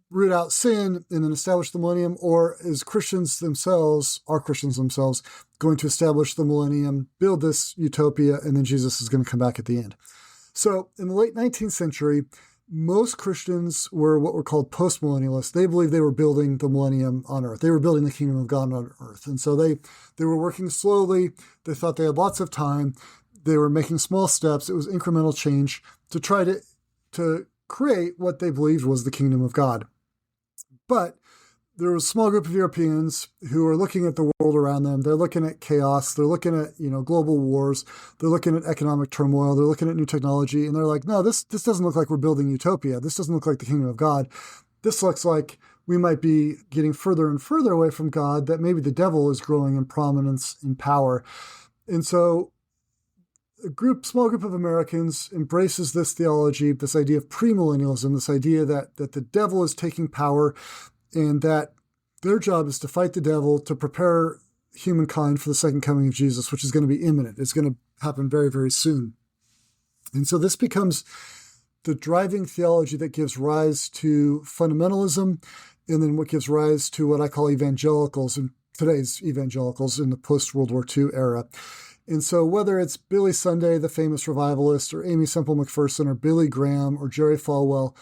root out sin and then establish the millennium, or is Christians themselves, going to establish the millennium, build this utopia, and then Jesus is going to come back at the end? So in the late 19th century, most Christians were what were called postmillennialists. They believed they were building the millennium on earth. They were building the kingdom of God on earth. And so they were working slowly. They thought they had lots of time. They were making small steps. It was incremental change to try to create what they believed was the kingdom of God. But there was a small group of Europeans who are looking at the world around them. They're looking at chaos. They're looking at, global wars. They're looking at economic turmoil. They're looking at new technology. And they're like, no, this doesn't look like we're building utopia. This doesn't look like the kingdom of God. This looks like we might be getting further and further away from God, that maybe the devil is growing in prominence, in power. And so small group of Americans embraces this theology, this idea of premillennialism, this idea that the devil is taking power, and that Their job is to fight the devil, to prepare humankind for the second coming of Jesus, which is going to be imminent. It's going to happen very, very soon. And so this becomes the driving theology that gives rise to fundamentalism, and then what gives rise to what I call evangelicals, and today's evangelicals in the post-World War II era. And so whether it's Billy Sunday, the famous revivalist, or Amy Semple McPherson, or Billy Graham, or Jerry Falwell,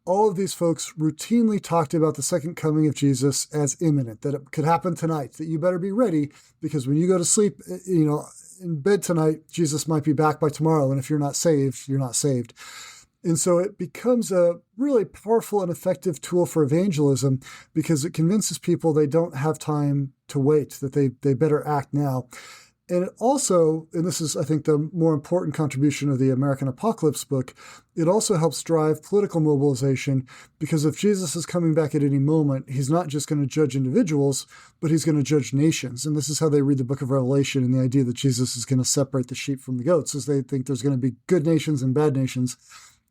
all of these folks routinely talked about the second coming of Jesus as imminent, that it could happen tonight, that you better be ready, because when you go to sleep, in bed tonight, Jesus might be back by tomorrow, and if you're not saved, you're not saved. And so it becomes a really powerful and effective tool for evangelism because it convinces people they don't have time to wait, that they better act now. And it also, and this is, I think, the more important contribution of the American Apocalypse book, it also helps drive political mobilization because if Jesus is coming back at any moment, he's not just going to judge individuals, but he's going to judge nations. And this is how they read the book of Revelation and the idea that Jesus is going to separate the sheep from the goats, is they think there's going to be good nations and bad nations.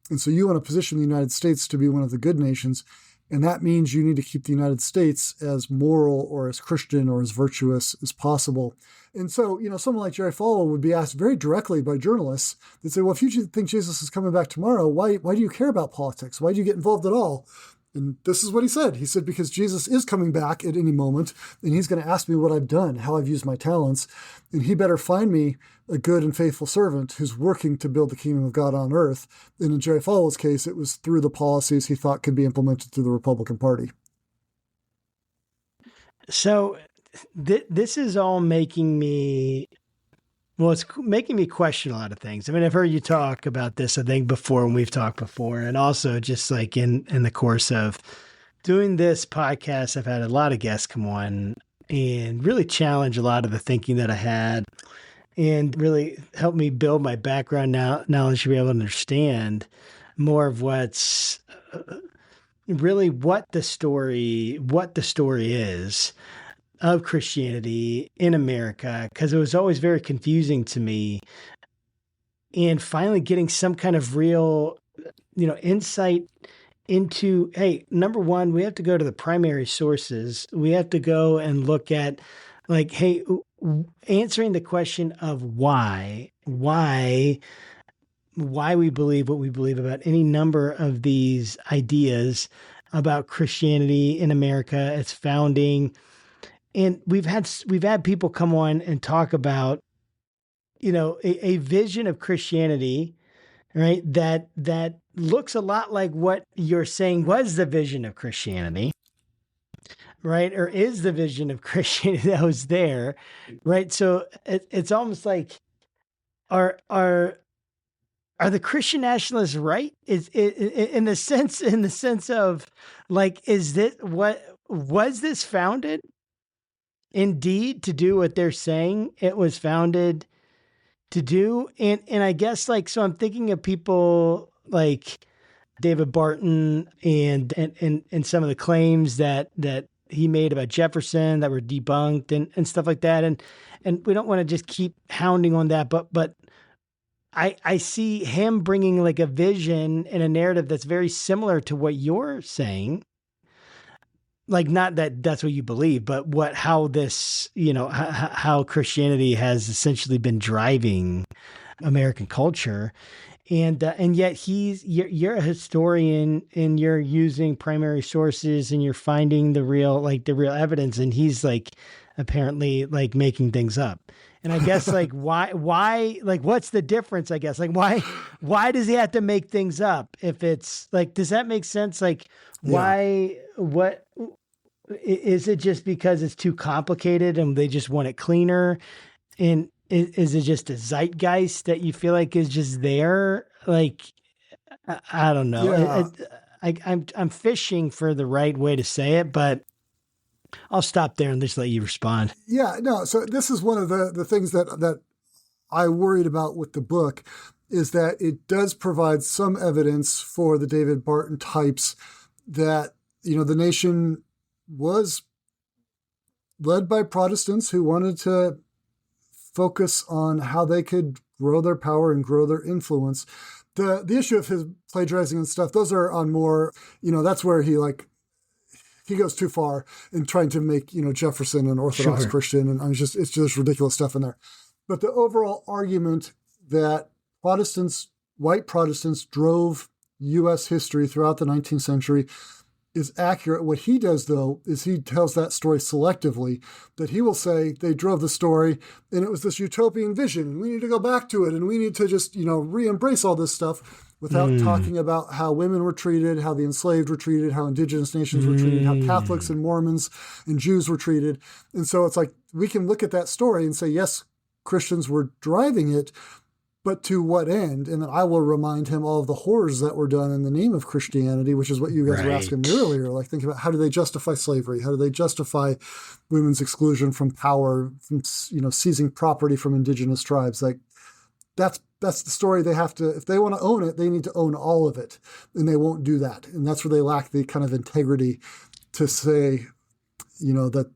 And so you want to position the United States to be one of the good nations. And that means you need to keep the United States as moral or as Christian or as virtuous as possible. And so, someone like Jerry Falwell would be asked very directly by journalists. They'd say, well, if you think Jesus is coming back tomorrow, why do you care about politics? Why do you get involved at all? And this is what he said. He said, because Jesus is coming back at any moment, and he's going to ask me what I've done, how I've used my talents, and he better find me a good and faithful servant who's working to build the kingdom of God on earth. And in Jerry Falwell's case, it was through the policies he thought could be implemented through the Republican Party. So this is all making me, it's making me question a lot of things. I mean, I've heard you talk about this, I think, before, when we've talked before, and also just like in the course of doing this podcast, I've had a lot of guests come on and really challenge a lot of the thinking that I had and really help me build my background knowledge to be able to understand more of what's really what the story is of Christianity in America, because it was always very confusing to me. And finally getting some kind of real, insight into, hey, number one, we have to go to the primary sources. We have to go and look at, like, hey, answering the question of why we believe what we believe about any number of these ideas about Christianity in America, its founding. And we've had people come on and talk about, a vision of Christianity, right? That looks a lot like what you're saying was the vision of Christianity, right? Or is the vision of Christianity that was there, right? So it's almost like, are the Christian nationalists right? Is in the sense of, like, is this what was this founded indeed to do what they're saying it was founded to do? And I guess, like, so I'm thinking of people like David Barton and some of the claims that he made about Jefferson that were debunked and stuff like that. And we don't want to just keep hounding on that, but I see him bringing like a vision and a narrative that's very similar to what you're saying. Like, not that that's what you believe, but how this, how Christianity has essentially been driving American culture. And yet you're a historian and you're using primary sources and you're finding the real evidence. And he's like, apparently, like, making things up. And I guess, like, why, like, what's the difference? I guess, like, why does he have to make things up? If it's like, does that make sense? Like, why, what is it, just because it's too complicated and they just want it cleaner? And is it just a zeitgeist that you feel like is just there? Like, I don't know. Yeah. I'm fishing for the right way to say it, but I'll stop there and just let you respond. Yeah, no. So this is one of the things that I worried about with the book, is that it does provide some evidence for the David Barton types that, the nation was led by Protestants who wanted to focus on how they could grow their power and grow their influence. The issue of his plagiarizing and stuff, those are on more, that's where he, like, he goes too far in trying to make, Jefferson an Orthodox Christian. And it's just ridiculous stuff in there. But the overall argument that white Protestants drove U.S. history throughout the 19th century is accurate. What he does, though, is he tells that story selectively, that he will say they drove the story and it was this utopian vision and we need to go back to it and we need to just, re-embrace all this stuff without talking about how women were treated, how the enslaved were treated, how indigenous nations were treated, how Catholics and Mormons and Jews were treated. And so it's like we can look at that story and say, yes, Christians were driving it, but to what end? And then I will remind him all of the horrors that were done in the name of Christianity, which is what you guys were asking me earlier. Like, think about how do they justify slavery? How do they justify women's exclusion from power, from, seizing property from indigenous tribes? Like, that's the story they have to, if they want to own it, they need to own all of it. And they won't do that. And that's where they lack the kind of integrity to say, that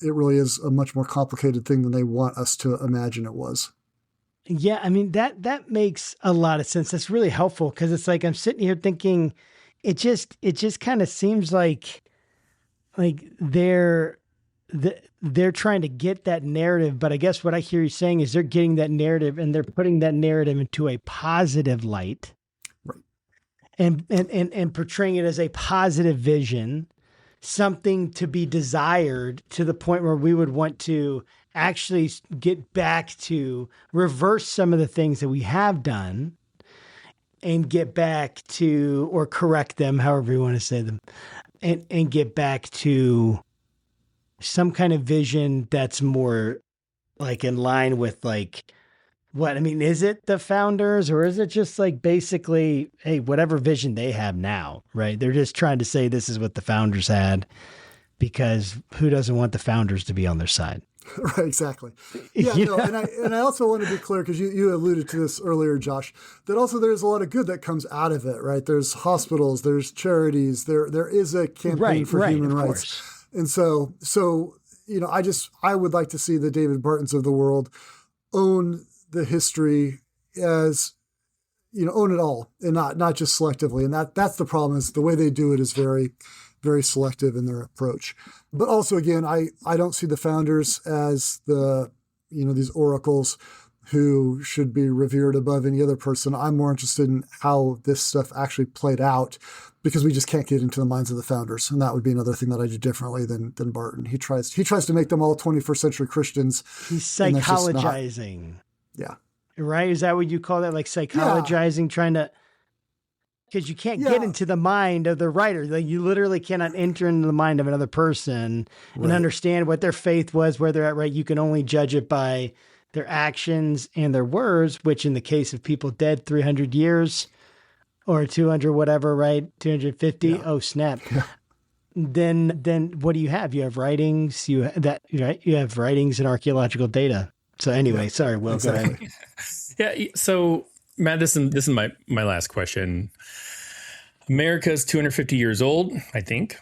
it really is a much more complicated thing than they want us to imagine it was. Yeah, I mean, that makes a lot of sense. That's really helpful because it's like I'm sitting here thinking it just kind of seems like they're trying to get that narrative, but I guess what I hear you saying is they're getting that narrative and they're putting that narrative into a positive light. Right. And portraying it as a positive vision, something to be desired to the point where we would want to actually get back to reverse some of the things that we have done and get back to, or correct them, however you want to say them, and get back to some kind of vision that's more like in line with like, what, I mean, is it the founders or is it just like basically, hey, whatever vision they have now, right? They're just trying to say this is what the founders had because who doesn't want the founders to be on their side? Right, exactly. Yeah, no, and I also want to be clear, because you alluded to this earlier, Josh, that also there's a lot of good that comes out of it, right? There's hospitals, there's charities, there is a campaign for human rights. Course. And so I would like to see the David Bartons of the world own the history as, own it all and not just selectively. And that's the problem, is the way they do it is very, very selective in their approach. But also, again, I don't see the founders as these oracles who should be revered above any other person. I'm more interested in how this stuff actually played out, because we just can't get into the minds of the founders. And that would be another thing that I do differently than Barton. He tries to make them all 21st century Christians. He's psychologizing. Yeah. Right? Is that what you call that? Like psychologizing, trying to... Because you can't get into the mind of the writer. Like, you literally cannot enter into the mind of another person and understand what their faith was, where they're at, right? You can only judge it by their actions and their words, which in the case of people dead 300 years or 200, whatever, right? 250. Yeah. Oh, snap. Yeah. Then what do you have? You have writings, you have writings and archaeological data. So anyway, sorry, Will, exactly. Go ahead. Yeah. So Matt, this is my last question. America's 250 years old, I think.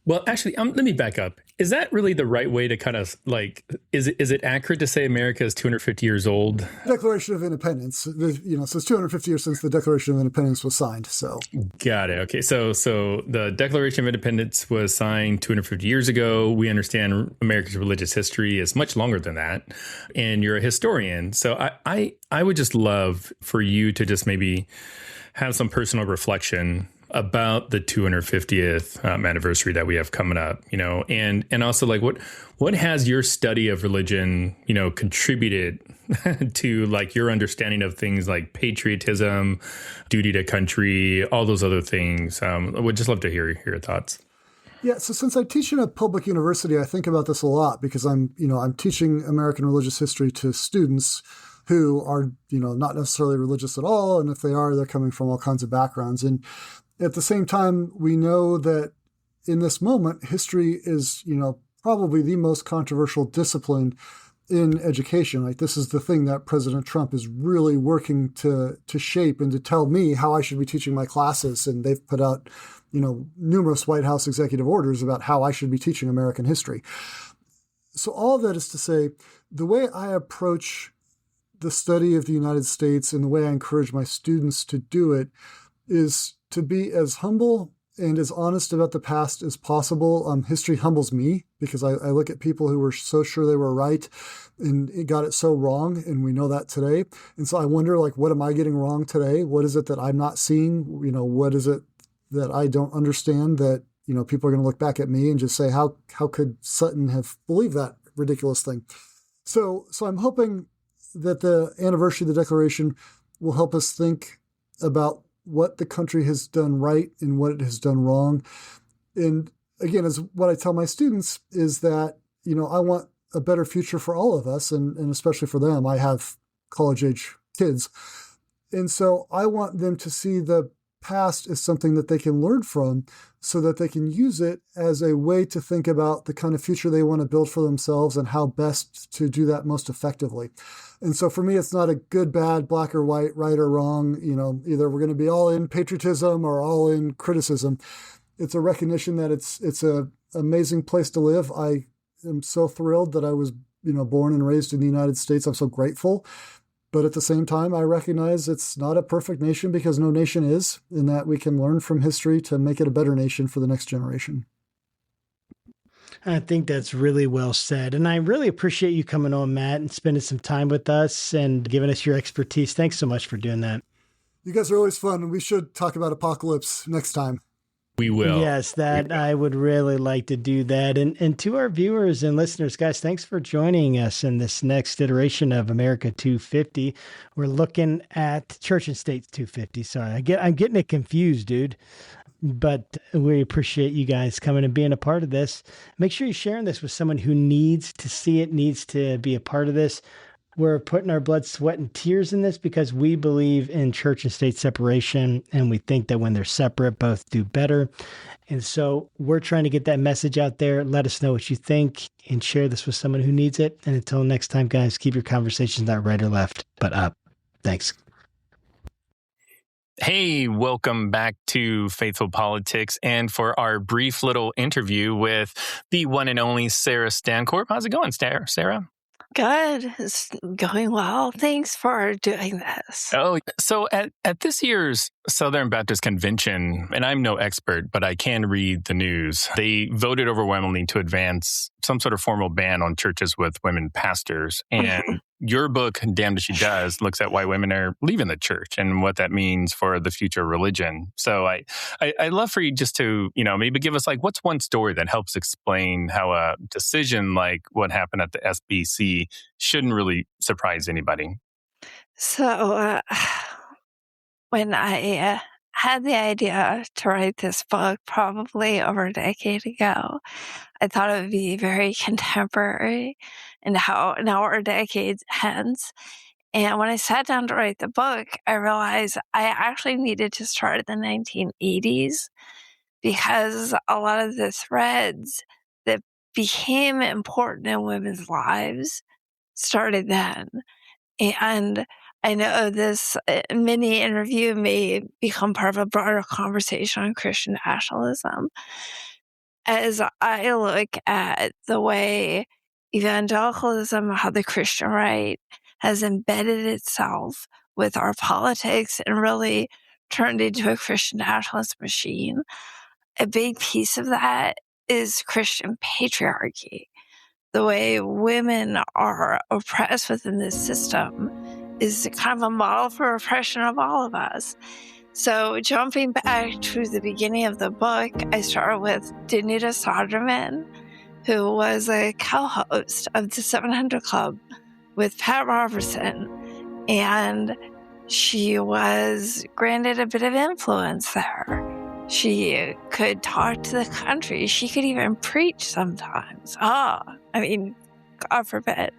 Well, actually, let me back up. Is that really the right way to kind of like, is it accurate to say America is 250 years old? Declaration of Independence, so it's 250 years since the Declaration of Independence was signed. So got it. Okay. So the Declaration of Independence was signed 250 years ago. We understand America's religious history is much longer than that. And you're a historian. So I would just love for you to just maybe have some personal reflection about the 250th anniversary that we have coming up, and also like what has your study of religion, contributed to like your understanding of things like patriotism, duty to country, all those other things. I would just love to hear your thoughts. Yeah. So since I teach in a public university, I think about this a lot because I'm teaching American religious history to students who are, not necessarily religious at all. And if they are, they're coming from all kinds of backgrounds. And at the same time, we know that in this moment, history is, probably the most controversial discipline in education. Like, this is the thing that President Trump is really working to shape and to tell me how I should be teaching my classes. And they've put out, numerous White House executive orders about how I should be teaching American history. So all of that is to say, the way I approach the study of the United States and the way I encourage my students to do it is to be as humble and as honest about the past as possible. History humbles me because I look at people who were so sure they were right and it got it so wrong, and we know that today. And so I wonder, like, what am I getting wrong today? What is it that I'm not seeing? What is it that I don't understand that, people are going to look back at me and just say, how could Sutton have believed that ridiculous thing? So I'm hoping that the anniversary of the Declaration will help us think about what the country has done right and what it has done wrong. And again, as what I tell my students is that, I want a better future for all of us, and especially for them. I have college-age kids. And so I want them to see the past as something that they can learn from so that they can use it as a way to think about the kind of future they want to build for themselves and how best to do that most effectively. And so for me, it's not a good, bad, black or white, right or wrong. Either we're going to be all in patriotism or all in criticism. It's a recognition that it's an amazing place to live. I am so thrilled that I was, born and raised in the United States. I'm so grateful. But at the same time, I recognize it's not a perfect nation because no nation is, and that we can learn from history to make it a better nation for the next generation. I think that's really well said. And I really appreciate you coming on, Matt, and spending some time with us and giving us your expertise. Thanks so much for doing that. You guys are always fun, and we should talk about apocalypse next time. We will. Yes, I would really like to do that. And to our viewers and listeners, guys, thanks for joining us in this next iteration of America 250. We're looking at Church and State 250. Sorry, I'm getting it confused, dude. But we appreciate you guys coming and being a part of this. Make sure you're sharing this with someone who needs to see it, needs to be a part of this. We're putting our blood, sweat, and tears in this because we believe in church and state separation, and we think that when they're separate, both do better. And so we're trying to get that message out there. Let us know what you think and share this with someone who needs it. And until next time, guys, keep your conversations not right or left, but up. Thanks. Hey, welcome back to Faithful Politics and for our brief little interview with the one and only Sarah Stancorp. How's it going, Sarah? Good. It's going well. Thanks for doing this. Oh, so at this year's Southern Baptist Convention, and I'm no expert, but I can read the news, they voted overwhelmingly to advance some sort of formal ban on churches with women pastors. And your book, Damned If She Does, looks at why women are leaving the church and what that means for the future of religion. So I'd love for you just to, maybe give us what's one story that helps explain how a decision like what happened at the SBC shouldn't really surprise anybody. So when I had the idea to write this book probably over a decade ago, I thought it would be very contemporary and how now we're decades hence. And when I sat down to write the book, I realized I actually needed to start in the 1980s because a lot of the threads that became important in women's lives started then. And I know this mini interview may become part of a broader conversation on Christian nationalism. As I look at the way evangelicalism, how the Christian right has embedded itself with our politics and really turned into a Christian nationalist machine, a big piece of that is Christian patriarchy. The way women are oppressed within this system is kind of a model for oppression of all of us. So jumping back to the beginning of the book, I started with Danuta Soderman, who was a co-host of the 700 Club with Pat Robertson. And she was granted a bit of influence there. She could talk to the country. She could even preach sometimes. God forbid.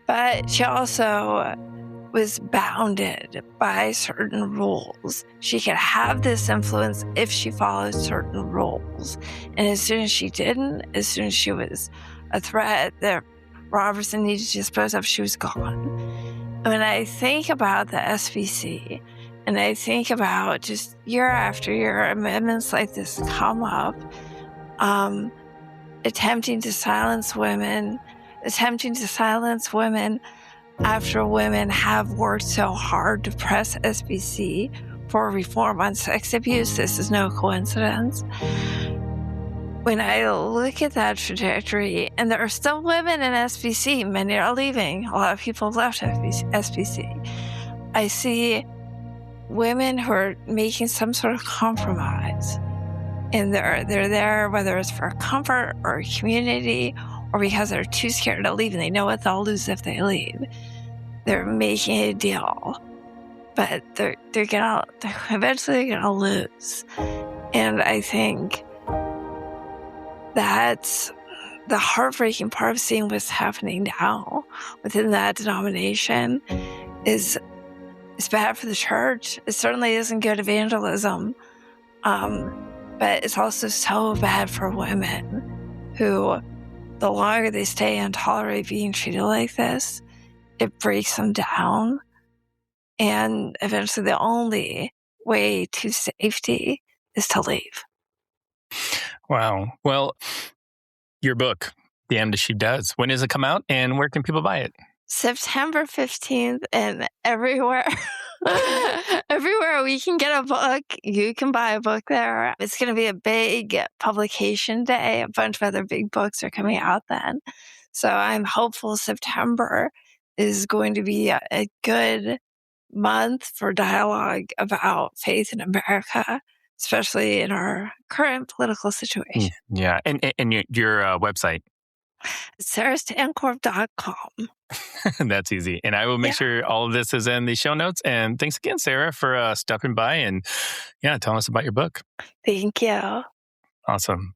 But she also was bounded by certain rules. She could have this influence if she followed certain rules. And as soon as she didn't, as soon as she was a threat that Robertson needed to dispose of, she was gone. When I think about the SBC, and I think about just year after year, amendments like this come up, attempting to silence women after women have worked so hard to press SBC, for reform on sex abuse. This is no coincidence. When I look at that trajectory, and there are still women in SBC, many are leaving. A lot of people have left SBC. I see women who are making some sort of compromise. And they're there, whether it's for comfort or community, or because they're too scared to leave and they know what they'll lose if they leave. They're making a deal, but they're eventually gonna lose. And I think that's the heartbreaking part of seeing what's happening now within that denomination. Is it's bad for the church. It certainly isn't good evangelism. But it's also so bad for women who, the longer they stay and tolerate being treated like this, it breaks them down. And eventually the only way to safety is to leave. Wow. Well, your book, Damned If She Does. When does it come out and where can people buy it? September 15th and everywhere. Everywhere we can get a book, you can buy a book there. It's going to be a big publication day. A bunch of other big books are coming out then. So I'm hopeful September is going to be a good month for dialogue about faith in America, especially in our current political situation. Yeah. And your website? sarahstancorp.com. That's easy. And I will make sure all of this is in the show notes. And thanks again, Sarah, for stopping by and telling us about your book. Thank you. Awesome.